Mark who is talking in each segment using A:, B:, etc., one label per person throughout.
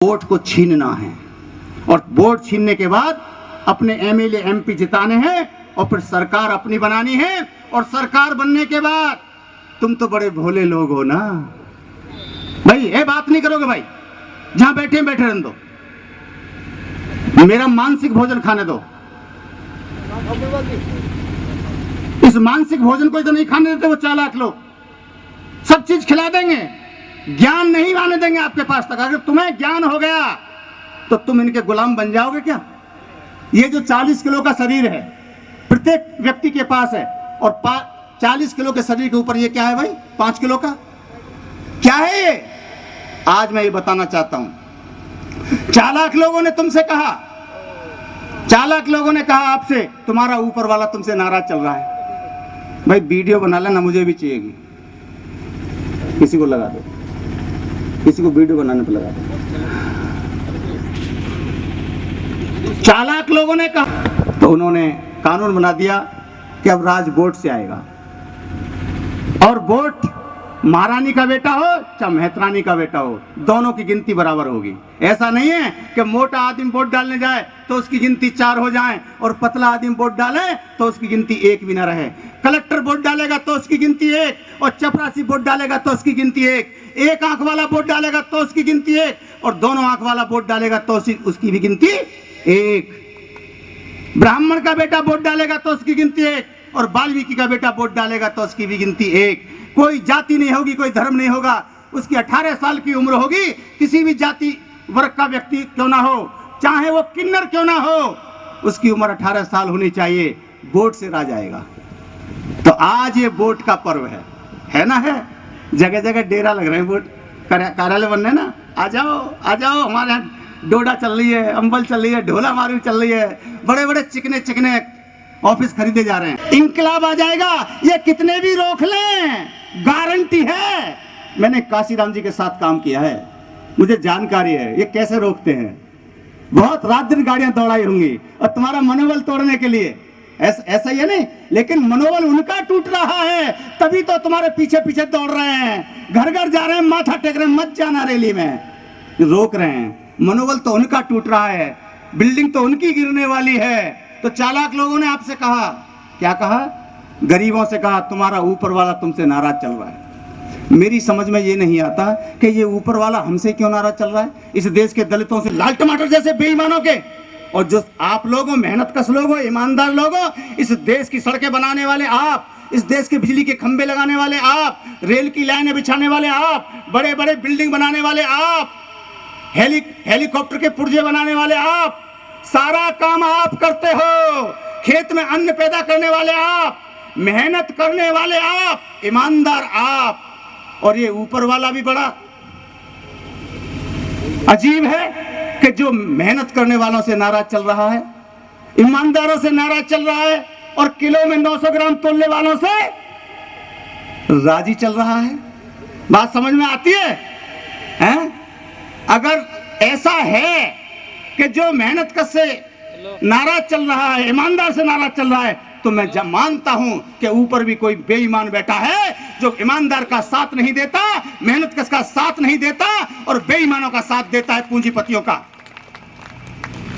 A: Vote को छीनना है और वोट छीनने के बाद अपने एमएलए एमपी जिताने हैं और फिर सरकार अपनी बनानी है। और सरकार बनने के बाद तुम तो बड़े भोले लोग हो ना भाई, ये बात नहीं करोगे भाई, जहां बैठे बैठे रहने दो, मेरा मानसिक भोजन खाने दो। इस मानसिक भोजन को तो नहीं खाने देते वो चालाक लोग, सब चीज खिला देंगे, ज्ञान नहीं आने देंगे आपके पास तक। अगर तुम्हें ज्ञान हो गया तो तुम इनके गुलाम बन जाओगे क्या? ये जो 40 किलो का शरीर है प्रत्येक व्यक्ति के पास है, और 40 किलो के शरीर के ऊपर ये क्या है भाई? 5 किलो का क्या है ये? आज मैं ये बताना चाहता हूं। चालाक लोगों ने तुमसे कहा, चालाक लोगों ने कहा आपसे, तुम्हारा ऊपर वाला तुमसे नाराज चल रहा है। भाई वीडियो बना लेना, मुझे भी चाहिएगी, किसी को लगा दो, किसी को वीडियो बनाने पर लगा दो। चालाक लोगों ने कहा तो उन्होंने कानून बना दिया कि अब राज वोट से आएगा, और वोट महारानी का बेटा हो चाहे मेहतरानी का बेटा हो, दोनों की गिनती बराबर होगी। ऐसा नहीं है कि मोटा आदमी वोट डालने जाए तो उसकी गिनती 4 हो जाए और पतला आदमी वोट डाले तो उसकी गिनती 1 भी ना रहे। कलेक्टर वोट डालेगा तो उसकी गिनती 1, और चपरासी वोट डालेगा तो उसकी गिनती 1, एक आंख वाला वोट डालेगा तो उसकी गिनती 1, और दोनों आंख वाला वोट डालेगा तो उसकी भी गिनती 1। ब्राह्मण का बेटा वोट डालेगा तो उसकी गिनती 1, और वाल्मीकि का बेटा वोट डालेगा तो उसकी भी गिनती 1। कोई जाति नहीं होगी, कोई धर्म नहीं होगा, उसकी 18 साल की उम्र होगी, किसी भी जाति वर्ग का व्यक्ति क्यों ना हो, चाहे वो किन्नर क्यों ना हो, उसकी उम्र 18 साल होनी चाहिए, वोट से राज आएगा। तो आज ये वोट का पर्व है ना? है जगह जगह डेरा लग रहे हैं, वोट कार्यालय बनने ना। आ जाओ, हमारे यहाँ डोडा चल रही है, अंबल चल रही है, ढोला मारू चल रही है, बड़े बड़े चिकने चिकने ऑफिस खरीदे जा रहे हैं। इंकलाब आ जाएगा, ये कितने भी रोक लें, गारंटी है। मैंने काशीराम जी के साथ काम किया है, मुझे जानकारी है ये कैसे रोकते हैं। बहुत रात दिन गाड़ियां दौड़ाई होंगी और तुम्हारा मनोबल तोड़ने के लिए। ऐसा ही है नहीं, लेकिन मनोबल उनका टूट रहा है, तभी तो तुम्हारे पीछे पीछे दौड़ रहे हैं, घर घर जा रहे हैं, माथा टेक रहे हैं, मत जाना रैली में, रोक रहे हैं। मनोबल तो उनका टूट रहा है, बिल्डिंग तो उनकी गिरने वाली है। तो चालाक लोगों ने आपसे कहा, क्या कहा? गरीबों से कहा तुम्हारा ऊपर वाला तुमसे नाराज चल रहा है। मेरी समझ में ये नहीं आता कि ये ऊपर वाला हमसे क्यों नाराज चल रहा है, इस देश के दलितों से, लाल टमाटर जैसे बेईमानों के। और जो आप लोग हो, मेहनत कश लोग हो, ईमानदार लोग हो, इस देश की सड़कें बनाने वाले आप, इस देश के बिजली के खंभे लगाने वाले आप, रेल की लाइनें बिछाने वाले आप, बड़े बड़े बिल्डिंग बनाने वाले आप, हेलीकॉप्टर के पुर्जे बनाने वाले आप, सारा काम आप करते हो। खेत में अन्न पैदा करने वाले आप, मेहनत करने वाले आप, ईमानदार आप। और ये ऊपर वाला भी बड़ा अजीब है कि जो मेहनत करने वालों से नाराज चल रहा है, ईमानदारों से नाराज चल रहा है, और किलो में 900 ग्राम तोलने वालों से राजी चल रहा है। बात समझ में आती है, हैं? अगर ऐसा है कि जो मेहनत कर से नाराज चल रहा है, ईमानदार से नाराज चल रहा है, तो मैं मानता हूं कि ऊपर भी कोई बेईमान बैठा है जो ईमानदार का साथ नहीं देता, मेहनत कश का साथ नहीं देता, और बेईमानों का साथ देता है, पूंजीपतियों का।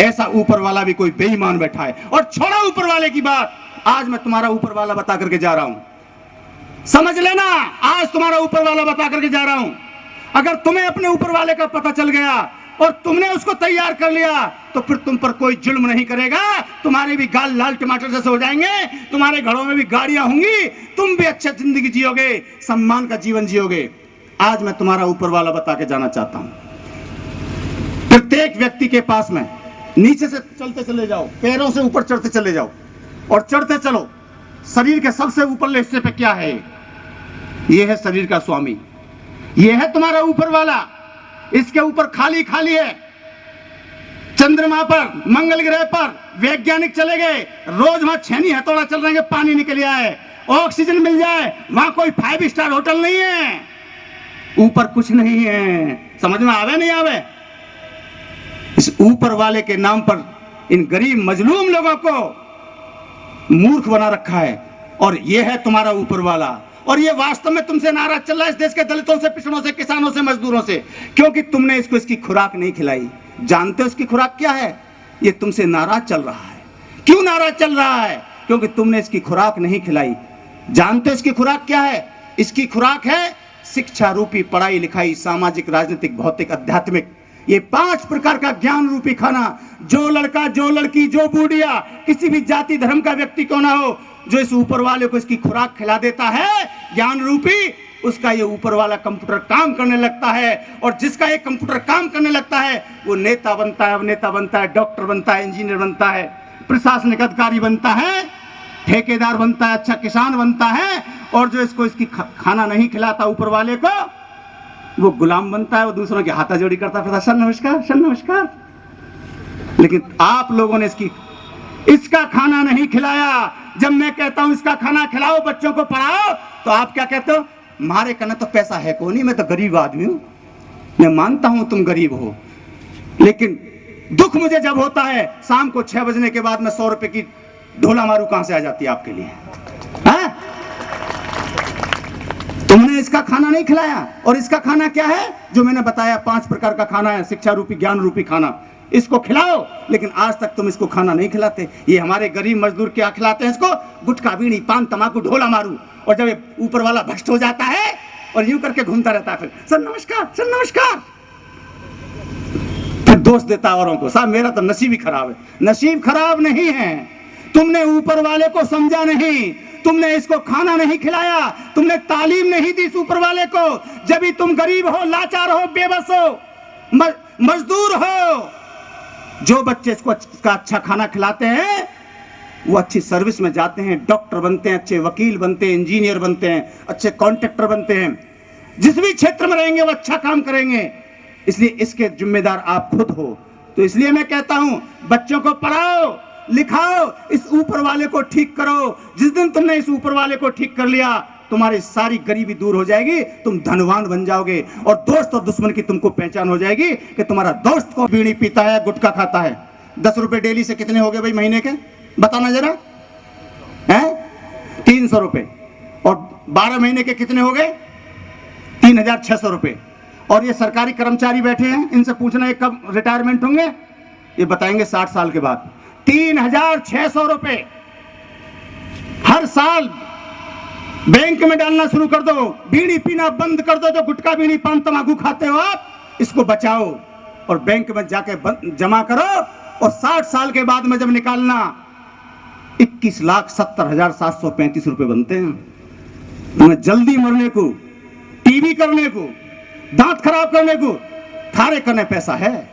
A: ऐसा ऊपर वाला भी कोई बेईमान बैठा है। और छोड़ा ऊपर वाले की बात, आज मैं तुम्हारा ऊपर वाला बता करके जा रहा हूं, समझ लेना। आज तुम्हारा ऊपर वाला बता करके जा रहा हूं। अगर तुम्हें अपने ऊपर वाले का पता चल गया और तुमने उसको तैयार कर लिया, तो फिर तुम पर कोई जुल्म नहीं करेगा, तुम्हारे भी गाल लाल टमाटर जैसे हो जाएंगे, तुम्हारे घरों में भी गाड़ियां होंगी, तुम भी अच्छी जिंदगी जियोगे, सम्मान का जीवन जियोगे। आज मैं तुम्हारा ऊपर वाला बता के जाना चाहता हूं। प्रत्येक व्यक्ति के पास में नीचे से चलते चले जाओ, पैरों से ऊपर चढ़ते चले जाओ, और चढ़ते चलो। शरीर के सबसे ऊपरले हिस्से पे क्या है? यह है शरीर का स्वामी, यह है तुम्हारा ऊपर वाला। इसके ऊपर खाली खाली है। चंद्रमा पर, मंगल ग्रह पर वैज्ञानिक चले गए, रोज वहां छेनी हथौड़ा चल रहे हैं, पानी निकल आए, ऑक्सीजन मिल जाए, वहां कोई 5 स्टार होटल नहीं है, ऊपर कुछ नहीं है। समझ में आवे नहीं आवे? इस ऊपर वाले के नाम पर इन गरीब मजलूम लोगों को मूर्ख बना रखा है, और यह है तुम्हारा ऊपर वाला। और ये वास्तव में तुमसे नाराज चल रहा है इस देश के दलितों से, पिछड़ों से, किसानों से, मजदूरों से, क्योंकि तुमने इसको इसकी खुराक नहीं खिलाई। जानते हो इसकी खुराक क्या है? ये तुमसे नाराज चल रहा है। क्यों नाराज चल रहा है? क्योंकि तुमने इसकी खुराक नहीं खिलाई। जानते हो इसकी खुराक क्या है? इसकी खुराक है शिक्षा रूपी पढ़ाई लिखाई, सामाजिक, राजनीतिक, भौतिक, आध्यात्मिक, ये 5 प्रकार का ज्ञान रूपी खाना। जो लड़का, जो लड़की, जो बूढ़िया, किसी भी जाति धर्म का व्यक्ति क्यों ना हो, जो इस ऊपर वाले को इसकी खुराक खिला देता है ज्ञान रूपी, उसका ये ऊपर वाला कंप्यूटर काम करने लगता है। और जिसका ये कंप्यूटर काम करने लगता है वो नेता बनता है, अभिनेता बनता है, डॉक्टर बनता है, इंजीनियर बनता है, प्रशासनिक अधिकारी बनता है, ठेकेदार बनता है, अच्छा किसान बनता है। और जो इसको इसकी खाना नहीं खिलाता ऊपर वाले को, वो गुलाम बनता है, वो दूसरों की हाथाजोड़ी करता फिर सर नमस्कार, सर नमस्कार। लेकिन आप लोगों ने इसका खाना नहीं खिलाया। जब मैं कहता हूं इसका खाना खिलाओ, बच्चों को पढ़ाओ, तो आप क्या कहते हो? मारे कहना तो पैसा है को नहीं, मैं तो गरीब आदमी हूं। मैं मानता हूं तुम गरीब हो, लेकिन दुख मुझे जब होता है शाम को 6 बजने के बाद मैं 100 रुपए की ढोला मारू कहां से आ जाती है आपके लिए? है? तुमने इसका खाना नहीं खिलाया। और इसका खाना क्या है? जो मैंने बताया 5 प्रकार का खाना है, शिक्षा रूपी, ज्ञान रूपी खाना। इसको खिलाओ, लेकिन आज तक तुम इसको खाना नहीं खिलाते। ये हमारे गरीब मजदूर क्या खिलाते हैं इसको? गुटखा, बीड़ी, पान, तमाकू, ढोला मारू। और जब ये ऊपर वाला भ्रष्ट हो जाता है और यूं करके घूमता रहता है, फिर सर नमस्कार, सर नमस्कार, फिर दोष देता औरों को, साहब मेरा तो नसीब ही खराब है। नसीब खराब नहीं है, तुमने ऊपर वाले को समझा नहीं, तुमने इसको खाना नहीं खिलाया, तुमने तालीम नहीं दी इस ऊपर वाले को। जब भी तुम गरीब हो, लाचार हो, बेबस हो, मजदूर हो, जो बच्चे इसको अच्छा खाना खिलाते हैं वो अच्छी सर्विस में जाते हैं, डॉक्टर बनते हैं, अच्छे वकील बनते हैं, इंजीनियर बनते हैं, अच्छे कॉन्ट्रैक्टर बनते हैं। जिस भी क्षेत्र में रहेंगे वो अच्छा काम करेंगे। इसलिए इसके जिम्मेदार आप खुद हो। तो इसलिए मैं कहता हूं बच्चों को पढ़ाओ, लिखाओ, इस ऊपर वाले को ठीक करो। जिस दिन तुमने इस ऊपर वाले को ठीक कर लिया, तुम्हारी सारी गरीबी दूर हो जाएगी, तुम धनवान बन जाओगे। और दोस्त और दुश्मन की तुमको पहचान हो जाएगी कि तुम्हारा दोस्त को बीड़ी पीता है, गुटखा खाता है। 10 रुपए डेली से कितने हो गए भाई महीने के? बताना जरा। हैं 300 रुपए। और 12 महीने के कितने हो गए? 3600 रुपए। और ये सरकारी कर्मचारी बैठे हैं, इनसे पूछना है कब रिटायरमेंट होंगे? ये बताएंगे 60 साल के बाद। 3600 रुपए हर साल बैंक में डालना शुरू कर दो। बीड़ी पीना बंद कर दो। जो गुटखा, बीड़ी, पान, तंबाकू खाते हो आप, इसको बचाओ और बैंक में जाके जमा करो। और 60 साल के बाद में जब निकालना, 21,70,735 रुपए बनते हैं। तुम्हें जल्दी मरने को, टीबी करने को, दांत खराब करने को, थारे करने पैसा है।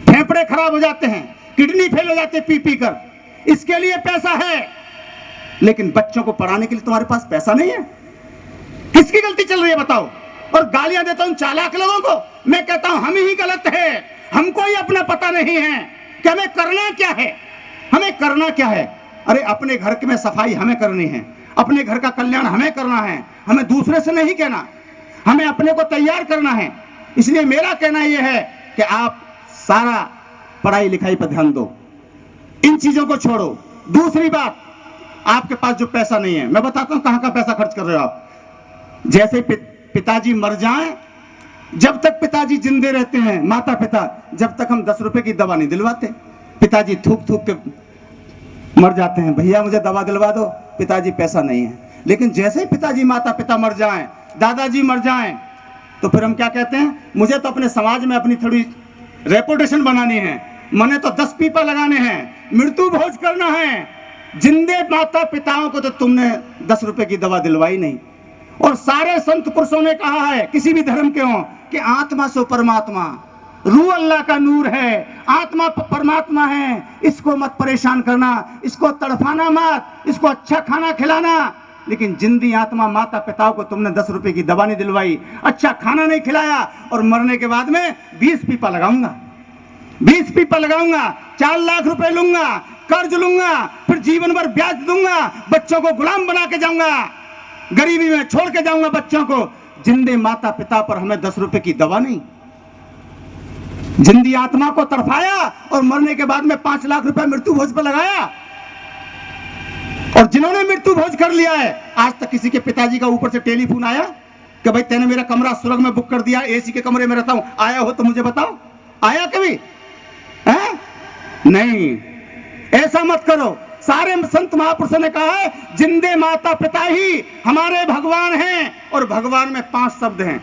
A: फेफड़े खराब हो जाते हैं, किडनी फेल हो जाते पी पी कर, इसके लिए पैसा है। लेकिन बच्चों को पढ़ाने के लिए तुम्हारे पास पैसा नहीं है। किसकी गलती चल रही है बताओ? और गालियां देता हूं चालाक लोगों को। मैं कहता हूं हम ही गलत है। हमको ही अपना पता नहीं है कि हमें करना क्या है। हमें करना क्या है? अरे अपने घर में सफाई हमें करनी है, अपने घर का कल्याण हमें करना है, हमें दूसरे से नहीं कहना, हमें अपने को तैयार करना है। इसलिए मेरा कहना यह है कि आप सारा पढ़ाई लिखाई पर ध्यान दो, इन चीजों को छोड़ो। दूसरी बात, आपके पास जो पैसा नहीं है, मैं बताता हूं कहां का पैसा खर्च कर रहे हो आप। जैसे पिताजी मर जाएं, जब तक पिताजी जिंदे रहते हैं, माता पिता, जब तक हम 10 रुपए की दवा नहीं दिलवाते। पिताजी थूक थूक के मर जाते हैं, भैया मुझे दवा दिलवा दो, पिताजी पैसा नहीं है। लेकिन जैसे ही पिताजी, माता पिता मर जाएं, दादाजी मर जाएं, तो फिर हम क्या कहते हैं? मुझे तो अपने समाज में अपनी थोड़ी रेपुटेशन बनानी है, मैंने तो 10 पीपा लगाने हैं, मृत्यु भोज करना है। जिंदे माता पिताओं को तो तुमने 10 रुपए की दवा दिलवाई नहीं। और सारे संत पुरुषों ने कहा है, किसी भी धर्म के हों, कि आत्मा सो परमात्मा, रूह अल्लाह का नूर है, आत्मा परमात्मा है, इसको मत परेशान करना, इसको तड़फाना मत, इसको अच्छा खाना खिलाना। लेकिन जिंदी आत्मा माता पिताओं को तुमने 10 रुपए की दवा नहीं दिलवाई, अच्छा खाना नहीं खिलाया, और मरने के बाद में 20 पीपा लगाऊंगा, 20 पीपा लगाऊंगा, 4 लाख रुपए लूंगा, कर्ज लूंगा, फिर जीवन भर ब्याज दूंगा, बच्चों को गुलाम बना के जाऊंगा, गरीबी में छोड़ के जाऊंगा बच्चों को। जिंदे माता पिता पर हमें 10 रुपए की दवा नहीं। जिंदी आत्मा को तड़पाया और मरने के बाद में 5 लाख रुपए मृत्यु भोज पर लगाया। और जिन्होंने मृत्यु भोज कर लिया है, आज तक किसी के पिताजी का ऊपर से टेलीफोन आया कि भाई तेने मेरा कमरा सुरग में बुक कर दिया, एसी के कमरे में रहता हूं, आया हो तो मुझे बताओ, आया कभी? है नहीं, ऐसा मत करो। सारे संत महापुरुषों ने कहा है जिंदे माता पिता ही हमारे भगवान हैं, और भगवान में 5 शब्द हैं,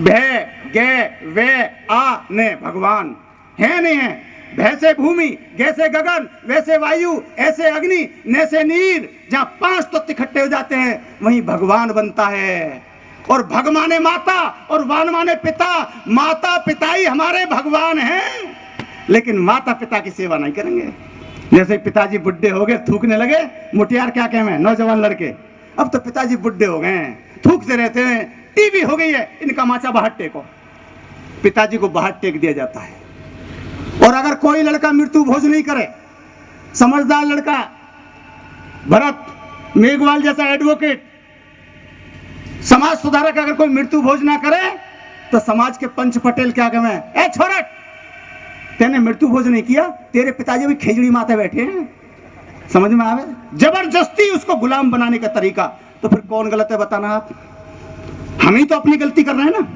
A: भय गे वे आ ने भगवान है नहीं है। भय से भूमि, गे से गगन, वैसे वायु, ऐसे अग्नि, ने से नीर। जहां 5 तत्व इकट्ठे हो जाते हैं वहीं भगवान बनता है। और भग माने माता और वान माने पिता, माता पिता ही हमारे भगवान हैं, लेकिन माता पिता की सेवा नहीं करेंगे। जैसे पिताजी बुढ़े हो गए, थूकने लगे, मुटियार क्या कहें, नौजवान लड़के, अब तो पिताजी बुढ़े हो गए हैं, थूकते रहते हैं, टीवी हो गई है, इनका माचा बाहर टेको, पिताजी को बाहर टेक दिया जाता है। और अगर कोई लड़का मृत्यु भोज नहीं करे, समझदार लड़का, भरत मेघवाल जैसा एडवोकेट, समाज सुधारक, अगर कोई मृत्यु भोज ना करे तो समाज के पंच पटेल क्या कहें, ए छोरा तेने मृत्यु भोज नहीं किया, तेरे पिताजी भी खिचड़ी माथे बैठे हैं। समझ में आवे? जबरदस्ती उसको गुलाम बनाने का तरीका। तो फिर कौन गलत है बताना आप? हम ही तो अपनी गलती कर रहे हैं ना,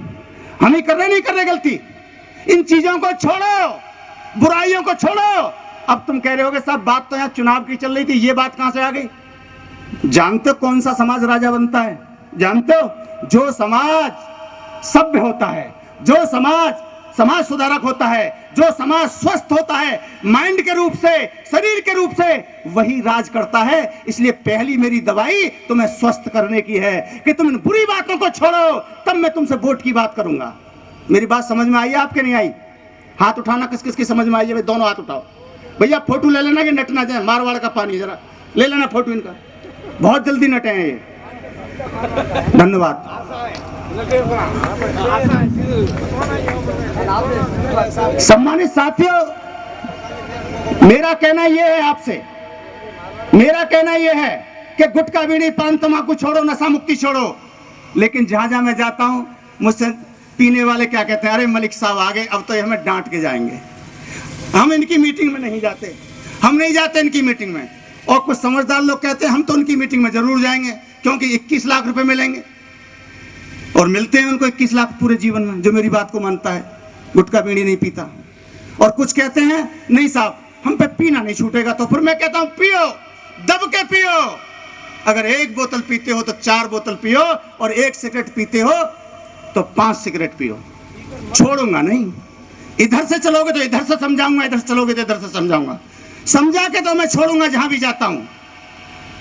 A: हम ही कर रहे नहीं कर रहे गलती। इन चीजों को छोड़ो, बुराइयों को छोड़ो। अब तुम कह रहे होगे साहब बात तो यहाँ चुनाव की चल रही थी, ये बात कहां से आ गई? जानते हो कौन सा समाज राजा बनता है? जानते हो? जो समाज सभ्य होता है, जो समाज सुधारक होता है, जो समाज स्वस्थ होता है माइंड के रूप से, शरीर के रूप से, वही राज करता है। इसलिए पहली मेरी दवाई तुम्हें स्वस्थ करने की है कि तुम इन बुरी बातों को छोड़ो, तब मैं तुमसे वोट की बात करूंगा। मेरी बात समझ में आई है आपके? नहीं आई? हाथ उठाना किस किस की समझ में आई है? दोनों हाथ उठाओ भैया। फोटो ले लेना कि नटना जाए, मारवाड़ का पानी जरा ले लेना फोटो इनका, बहुत जल्दी नटे हैं ये। धन्यवाद। सम्मानित साथियों, मेरा कहना यह है आपसे, मेरा कहना यह है कि गुटखा बीड़ी पान तंबाकू छोड़ो, नशा मुक्ति छोड़ो। लेकिन जहां जहां मैं जाता हूं मुझसे पीने वाले क्या कहते हैं, अरे मलिक साहब आ गए, अब तो ये हमें डांट के जाएंगे। हम इनकी मीटिंग में नहीं जाते, हम नहीं जाते इनकी मीटिंग में। और कुछ समझदार लोग कहते हैं हम तो उनकी मीटिंग में जरूर जाएंगे क्योंकि 21 लाख रुपए मिलेंगे, और मिलते हैं उनको 21 लाख पूरे जीवन में, जो मेरी बात को मानता है, गुटखा बीड़ी नहीं पीता। और कुछ कहते हैं नहीं साहब हम पे पीना नहीं छूटेगा। तो फिर मैं कहता हूं पियो, दब के पियो। अगर 1 बोतल पीते हो तो 4 बोतल पियो, और 1 सिगरेट पीते हो तो 5 सिगरेट पियो। छोड़ूंगा नहीं। इधर से चलोगे तो इधर से समझाऊंगा, इधर से चलोगे तो इधर से समझाऊंगा, समझा के तो मैं छोड़ूंगा जहां भी जाता हूं।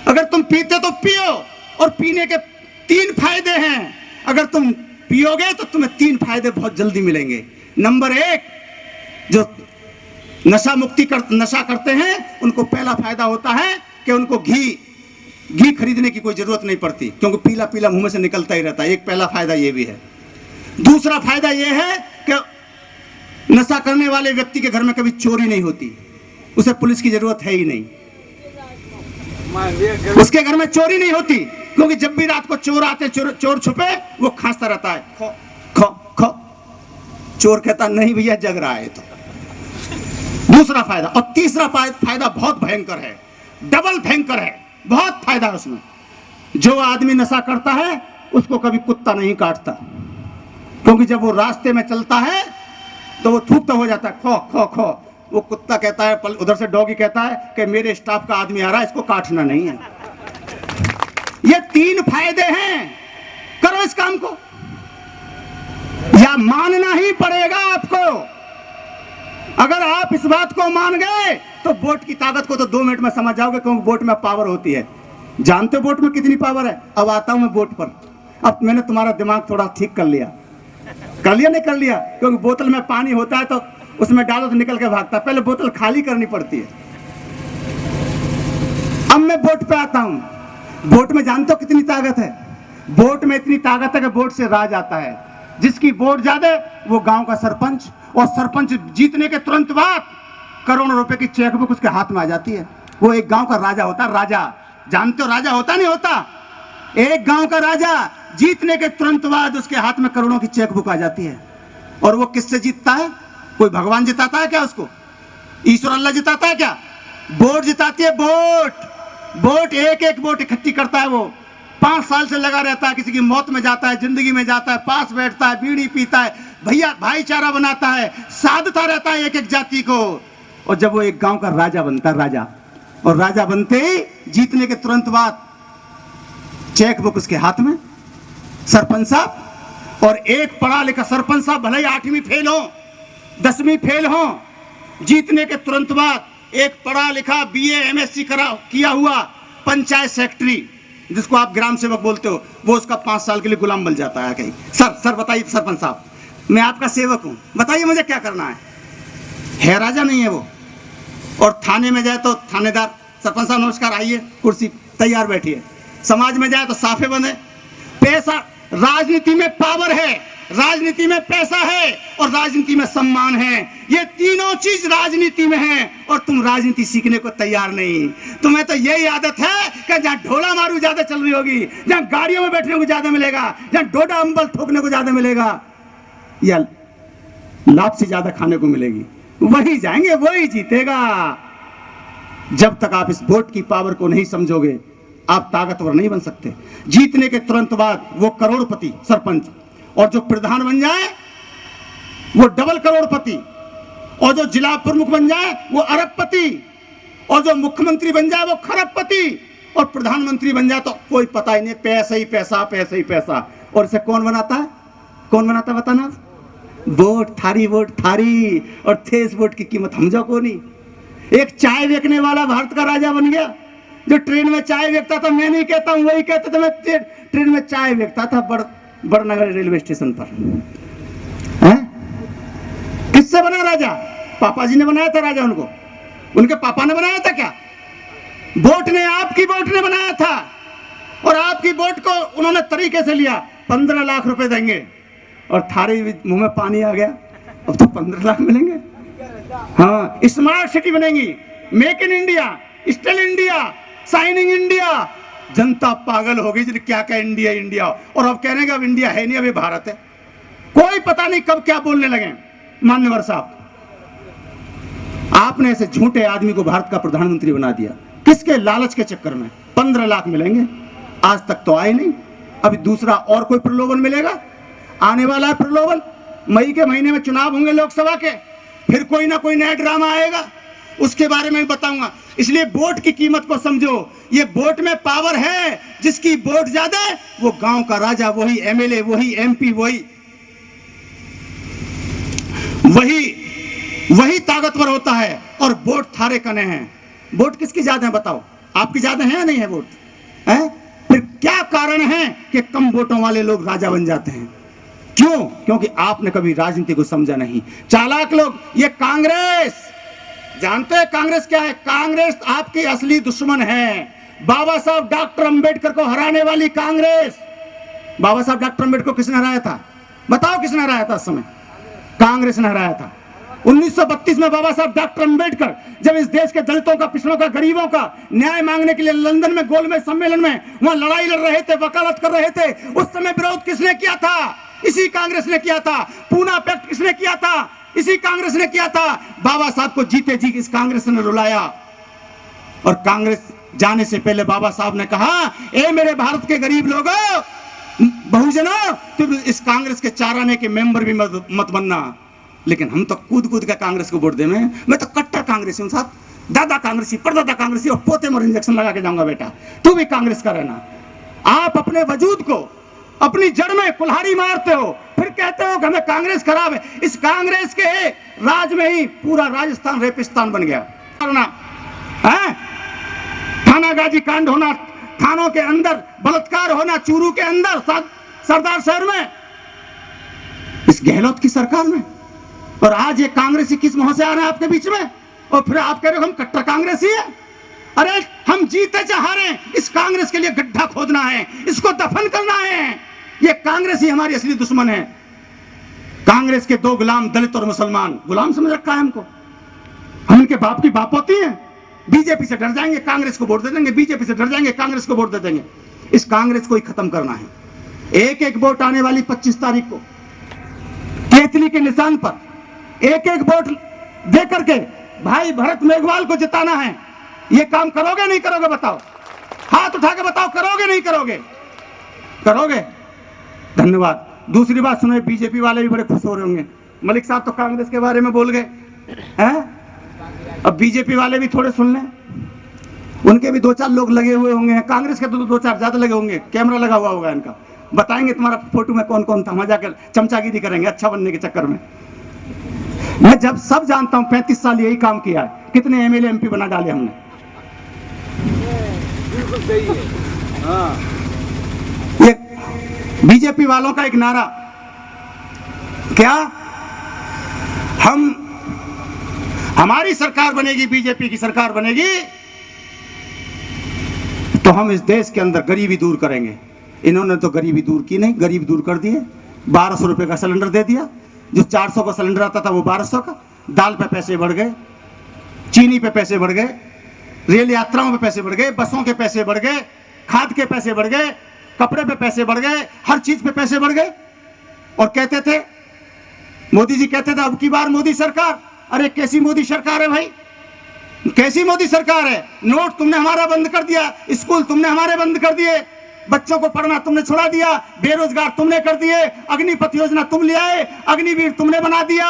A: अगर तुम पीते तो पियो, और पीने के 3 फायदे हैं। अगर तुम पियोगे तो तुम्हें 3 फायदे बहुत जल्दी मिलेंगे। नंबर 1, जो नशा करते हैं उनको पहला फायदा होता है कि उनको घी खरीदने की कोई जरूरत नहीं पड़ती, क्योंकि पीला पीला मुंह में से निकलता ही रहता है। एक पहला फायदा ये भी है। दूसरा फायदा ये है कि नशा करने वाले व्यक्ति के घर में कभी चोरी नहीं होती, उसे पुलिस की जरूरत है ही नहीं, उसके घर में चोरी नहीं होती, क्योंकि जब भी रात को चोर आते, चोर छुपे, वो खांसता रहता है, खो खो खो। चोर कहता नहीं भैया जग रहा है। तो दूसरा फायदा। और तीसरा फायदा बहुत भयंकर है, डबल भयंकर है, बहुत फायदा है उसमें। जो आदमी नशा करता है उसको कभी कुत्ता नहीं काटता, क्योंकि जब वो रास्ते में चलता है तो वो थूकता हो जाता है, खो खो खो। वो कुत्ता कहता है, उधर से डॉगी कहता है कि मेरे स्टाफ का आदमी आ रहा है, इसको काटना नहीं है। ये 3 फायदे हैं, करो इस काम को, या मानना ही पड़ेगा आपको। अगर आप इस बात को मान गए तो वोट की ताकत को तो 2 मिनट में समझ जाओगे, क्योंकि वोट में पावर होती है। जानते हो वोट में कितनी पावर है? अब आता हूं मैं वोट पर। अब मैंने तुम्हारा दिमाग थोड़ा ठीक कर लिया नहीं कर लिया, क्योंकि बोतल में पानी होता है तो उसमें डालो तो निकल के भागता है, पहले बोतल खाली करनी पड़ती है। अब मैं वोट पे आता हूं। वोट में जानते हो कितनी ताकत है? वोट में इतनी ताकत है कि वोट से राज आता है। जिसकी वोट ज्यादा वो गांव का सरपंच, और सरपंच जीतने के तुरंत बाद करोड़ों रुपए की चेकबुक उसके हाथ में आ जाती है। वो एक गांव का राजा होता है, राजा। जानते हो राजा होता नहीं होता? एक गांव का राजा जीतने के तुरंत बाद उसके हाथ में करोड़ों की चेकबुक आ जाती है। और वो किससे जीतता है? कोई भगवान जिताता है क्या उसको? ईश्वर अल्लाह जिताता है क्या? वोट जिताती है वोट। वोट एक एक वोट इकट्ठी करता है। वो 5 साल से लगा रहता है, किसी की मौत में जाता है, जिंदगी में जाता है, पास बैठता है, बीड़ी पीता है, भैया भाईचारा बनाता है, साधता रहता है एक एक जाति को। और जब वो एक गांव का राजा बनता है, राजा, और राजा बनते ही जीतने के तुरंत बाद चेक बुक उसके हाथ में, सरपंच साहब, और एक पढ़ा लिखा सरपंच साहब भले ही 8वीं फेल हो, 10वीं फेल हो, जीतने के तुरंत बाद एक पढ़ा लिखा बीए एमएससी किया हुआ पंचायत सेक्रेटरी, जिसको आप ग्राम सेवक बोलते हो, वो उसका 5 साल के लिए गुलाम बन जाता है। कहीं सर बताइए सरपंच साहब, मैं आपका सेवक हूं, बताइए मुझे क्या करना है राजा नहीं है वो। और थाने में जाए तो थानेदार, सरपंच साहब नमस्कार, आइए, कुर्सी तैयार बैठिए। समाज में जाए तो साफे बंधे। पैसा, राजनीति में पावर है, राजनीति में पैसा है, और राजनीति में सम्मान है। ये तीनों चीज राजनीति में है, और तुम राजनीति सीखने को तैयार नहीं। तुम्हें तो यही आदत है कि जहां ढोला मारू ज्यादा चल रही होगी, जहां गाड़ियों में बैठने को ज्यादा मिलेगा, जहां डोडा अंबल ठोकने को ज्यादा मिलेगा, या लापसी ज्यादा खाने को मिलेगी, वही जाएंगे, वही जीतेगा। जब तक आप इस वोट की पावर को नहीं समझोगे, आप ताकतवर नहीं बन सकते। जीतने के तुरंत बाद वो करोड़पति सरपंच, और जो प्रधान बन जाए वो डबल करोड़पति, और जो जिला प्रमुख बन जाए वो अरबपति, और जो मुख्यमंत्री बन जाए वो खरबपति, और प्रधानमंत्री बन जाए तो कोई पता ही नहीं, पैसा ही पैसा, पैसा ही पैसा। और इसे कौन बनाता है, कौन बनाता है बताना? वोट थारी, वोट थारी, और थे इस वोट की कीमत हम जो को नहीं। एक चाय बेचने वाला भारत का राजा बन गया, जो ट्रेन में चाय बेचता था, मैं नहीं कहता हूं, वही कहता था, मैं ट्रेन में चाय बेचता था बड़नगर रेलवे स्टेशन पर। है? किससे बना राजा? पापा जी ने बनाया था राजा, उनको, उनके पापा ने बनाया था क्या? वोट ने, आपकी वोट ने बनाया था, और आपकी वोट को उन्होंने तरीके से लिया। 15 लाख रुपए देंगे, और थारे मुंह में पानी आ गया, अब तो 15 लाख मिलेंगे। हाँ, स्मार्ट सिटी बनेगी, make in India, still India, shining India. जनता पागल हो गई, क्या क्या इंडिया इंडिया, और अब कहने का अब इंडिया है नहीं, अभी भारत है। कोई पता नहीं कब क्या बोलने लगे। मान्यवर साहब, आपने ऐसे झूठे आदमी को भारत का प्रधानमंत्री बना दिया, किसके लालच के चक्कर में? 15 लाख मिलेंगे, आज तक तो आए नहीं। अभी दूसरा और कोई प्रलोभन मिलेगा, आने वाला है प्रलोभन। मई के महीने में चुनाव होंगे लोकसभा के, फिर कोई ना कोई नया ड्रामा आएगा, उसके बारे में बताऊंगा। इसलिए वोट की कीमत को समझो। ये वोट में पावर है, जिसकी वोट ज्यादा है वो गांव का राजा, वही एमएलए, वही एमपी, वही ताकतवर होता है। और वोट थारे कने हैं। वोट किसकी ज्यादा है बताओ? आपकी ज्यादा है या नहीं है वोट? है? फिर क्या कारण है कि कम वोटों वाले लोग राजा बन जाते हैं? क्यों? क्योंकि आपने कभी राजनीति को समझा नहीं। चालाक लोग, ये कांग्रेस, जानते हैं कांग्रेस क्या है? कांग्रेस आपकी असली दुश्मन है। बाबा साहब डॉक्टर अंबेडकर को हराने वाली कांग्रेस। बाबा साहब डॉक्टर अंबेडकर को किसने हराया था? बताओ किसने हराया था? उस समय कांग्रेस ने हराया था। 1932 में बाबा साहब डॉक्टर अंबेडकर जब इस देश के दलितों का, पिछड़ों का, गरीबों का न्याय मांगने के लिए लंदन में गोलमेज सम्मेलन में वहां लड़ाई लड़ रहे थे, वकालत कर रहे थे, उस समय विरोध किसने किया था? इसी कांग्रेस ने किया था। पूना पैक्ट किसने किया था? इसी कांग्रेस ने किया था। बाबा साहब को जीते जी इस कांग्रेस ने रुलाया। और कांग्रेस जाने से पहले बाबा साहब ने कहा, ए मेरे भारत के गरीब लोगों, बहुजनों, तुम इस कांग्रेस के 4 आने के मेंबर भी मत बनना। लेकिन हम तो कूद कूद का कांग्रेस को वोट दे में, मैं तो कट्टर कांग्रेसी हूं साहब, दादा कांग्रेसी, परदादा कांग्रेसी, और पोते में इंजेक्शन लगा के जाऊंगा बेटा, तू भी कांग्रेस का रहना। आप अपने वजूद को, अपनी जड़ में कुल्हाड़ी मारते हो, फिर कहते हो कि हमें कांग्रेस खराब है। इस कांग्रेस के राज में ही पूरा राजस्थान रेपिस्तान बन गया। थाना गाजी कांड होना, थानों के अंदर बलात्कार होना, चूरू के अंदर, सरदार शहर में, इस गहलोत की सरकार में। और आज ये कांग्रेसी किस मुंह से आ रहे हैं आपके बीच में, और फिर आप कह रहे हो हम कट्टर कांग्रेसी है। अरे हम जीते चाहे हारे, इस कांग्रेस के लिए गड्ढा खोदना है, इसको दफन करना है। ये कांग्रेस ही हमारी असली दुश्मन है। कांग्रेस के 2 गुलाम, दलित और मुसलमान, गुलाम समझ रखा है हमको। हम इनके बाप की बापोती हैं। बीजेपी से डर जाएंगे, कांग्रेस को वोट दे देंगे, बीजेपी से डर जाएंगे, कांग्रेस को वोट दे देंगे। इस कांग्रेस को ही खत्म करना है। एक एक वोट आने वाली 25 तारीख को केतली के निशान पर एक एक वोट दे करके भाई भरत मेघवाल को जिताना है। ये काम करोगे नहीं करोगे बताओ? हाथ उठा के बताओ, करोगे नहीं करोगे? करोगे? धन्यवाद। दूसरी बात सुनो, बीजेपी वाले भी बड़े खुश हो रहे होंगे, मलिक साहब तो कांग्रेस के बारे में बोल गए हैं, अब बीजेपी वाले भी थोड़े सुन लें, उनके भी 2-4 लोग लगे हुए होंगे, कांग्रेस के तो 2-4 ज्यादा लगे होंगे, कैमरा लगा हुआ होगा इनका, बताएंगे तुम्हारा फोटो में कौन कौन था, मजा कर चमचागिरी करेंगे अच्छा बनने के चक्कर में। मैं जब सब जानता हूं, 35 साल यही काम किया है, कितने एमएलए एमपी बना डाले हमने। बिल्कुल सही है। हाँ। ये बीजेपी वालों का एक नारा, क्या हमारी सरकार बनेगी, बीजेपी की सरकार बनेगी तो हम इस देश के अंदर गरीबी दूर करेंगे। इन्होंने तो गरीबी दूर की नहीं, गरीब दूर कर दिए। 1200 रुपए का सिलेंडर दे दिया, जो 400 का सिलेंडर आता था वो 1200 का। दाल पे पैसे बढ़ गए, चीनी पे पैसे बढ़ गए, रेल यात्राओं पे पैसे बढ़ गए, बसों के पैसे बढ़ गए, खाद के पैसे बढ़ गए, कपड़े पे पैसे बढ़ गए, हर चीज पे पैसे बढ़ गए। और कहते थे, मोदी जी कहते थे अब की बार मोदी सरकार। अरे कैसी मोदी सरकार है भाई, कैसी मोदी सरकार है? नोट तुमने हमारा बंद कर दिया, स्कूल तुमने हमारे बंद कर दिए, बच्चों को पढ़ना तुमने छुड़ा दिया, बेरोजगार तुमने कर दिए, अग्निपथ योजना तुम ले आए, अग्निवीर तुमने बना दिया,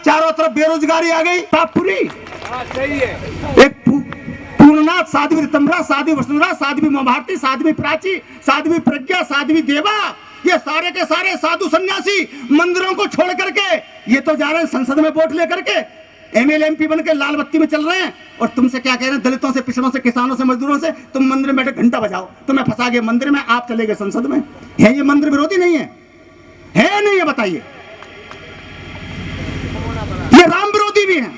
A: चारों तरफ बेरोजगारी आ गई। पूरी सही है। एक पूर्णनाथ, साध्वी ऋतंभरा, साध्वी वसुंधरा, साध्वी महाभारती, साध्वी प्राची, साध्वी प्रज्ञा, साध्वी देवा, ये सारे के सारे साधु सन्यासी मंदिरों को छोड़ करके ये तो जा रहे हैं संसद में वोट लेकर के, एमएलए एमपी बन के लाल बत्ती में चल रहे हैं। और तुमसे क्या कह रहे हैं? दलितों से, पिछड़ों से, किसानों से, मजदूरों से तुम मंदिर में बैठे घंटा बजाओ, तुम्हें फंसा गए मंदिर में, आप चले गए संसद में। है ये मंदिर विरोधी नहीं है? है नहीं है? बताइए। ये राम विरोधी भी है।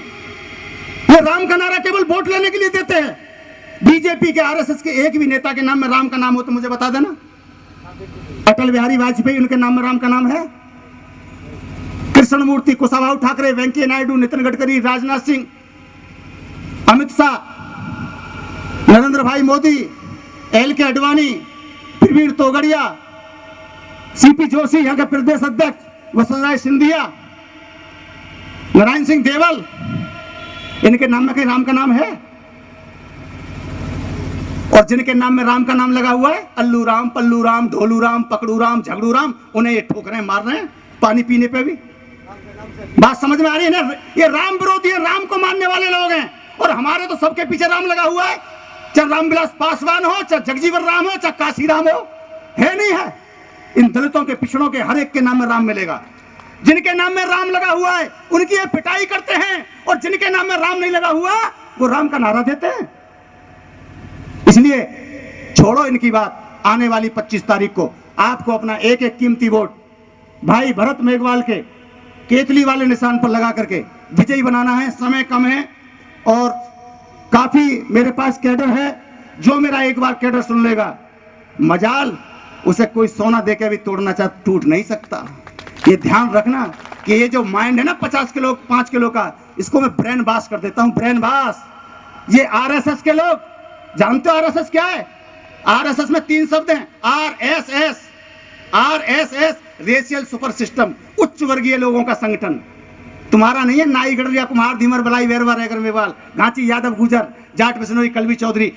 A: ये राम का नारा केवल वोट लेने के लिए देते हैं। बीजेपी के, आरएसएस के एक भी नेता के नाम में राम का नाम हो तो मुझे बता देना। अटल बिहारी वाजपेयी, उनके नाम में राम का नाम है? कृष्ण मूर्ति, कुशाभाऊ ठाकरे, वेंकैया नायडू, नितिन गडकरी, राजनाथ सिंह, अमित शाह, नरेंद्र भाई मोदी, एल.के. आडवाणी, प्रवीण तोगड़िया, सीपी जोशी यहाँ के प्रदेश अध्यक्ष, वसुंधरा सिंधिया, नारायण सिंह देवल, इनके नाम में कहीं राम का नाम है? और जिनके नाम में राम का नाम लगा हुआ है, अल्लू राम, पल्लू राम, ढोलू राम, पकड़ू राम, झगड़ू राम, उन्हें ये ठोक रहे हैं, मार रहे हैं पानी पीने पे भी। बात समझ में आ रही है ना? ये राम विरोधी है, राम को मानने वाले लोग हैं। और हमारे तो सबके पीछे राम लगा हुआ है, चाहे रामविलास पासवान हो, चाहे जगजीवन राम हो, चाहे काशी राम हो। है नहीं है? इन दलितों के, पिछड़ों के हर एक के नाम में राम मिलेगा। जिनके नाम में राम लगा हुआ है उनकी ये पिटाई करते हैं, और जिनके नाम में राम नहीं लगा हुआ वो राम का नारा देते हैं। इसलिए छोड़ो इनकी बात। आने वाली 25 तारीख को आपको अपना एक एक कीमती वोट भाई भरत मेघवाल के केतली वाले निशान पर लगा करके विजयी बनाना है। समय कम है और काफी मेरे पास कैडर है। जो मेरा एक बार कैडर सुन लेगा, मजाल उसे कोई सोना देके भी तोड़ना चाहे, टूट नहीं सकता। ये ध्यान रखना कि ये जो माइंड है ना 50 किलो 5 किलो का, इसको मैं ब्रेन बास कर देता हूं, ब्रेन बास। ये आरएसएस के लोग जानते हो आरएसएस क्या है? आरएसएस में 3 शब्द हैं, RSS. RSS racial super system, उच्च वर्गीय लोगों का संगठन। तुम्हारा नहीं है नाई गडरिया कुम्हार धीमर बलाई वेरवा रेगर मेवाल घाची यादव गुजर जाट बिश्नोई कलवी चौधरी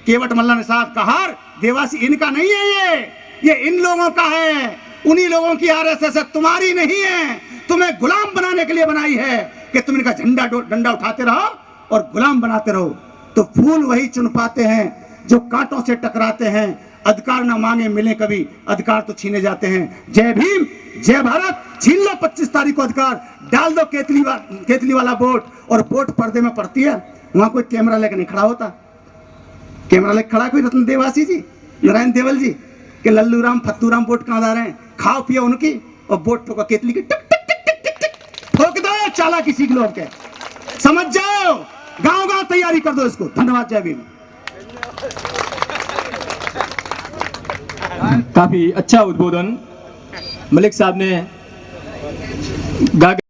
A: केवट मल्ला निषाद कहार देवासी, इनका नहीं है। ये इन लोगों का है, उन्हीं लोगों की आरएसएस है, तुम्हारी नहीं है। तुम्हें गुलाम बनाने के लिए बनाई है कि तुम इनका झंडा डंडा उठाते रहो और गुलाम बनाते रहो। तो फूल वही चुन पाते हैं जो कांटों से टकराते हैं। अधिकार ना मांगे मिले कभी, अधिकार तो छीने जाते हैं। जय भीम, जय भारत। छीन लो 25 तारीख को अधिकार, डाल दो केतली वाला वोट। और वोट पर्दे में पड़ती है, वहां कोई कैमरा लेकर नहीं खड़ा होता। कैमरा लेकर खड़ा कोई रत्न देवासी जी, नारायण देवल जी के लल्लू राम फत्तू राम वोट कहां जा रहे हैं? खाओ पियो उनकी और वोट ठोका केतली की, टक टक टक टक टक टक ठोक दो। चाला किसी लोग के समझ जाओ, गांव गांव तैयारी कर दो इसको। धन्यवाद। जय भीम।
B: काफी अच्छा उद्बोधन मलिक साहब ने गा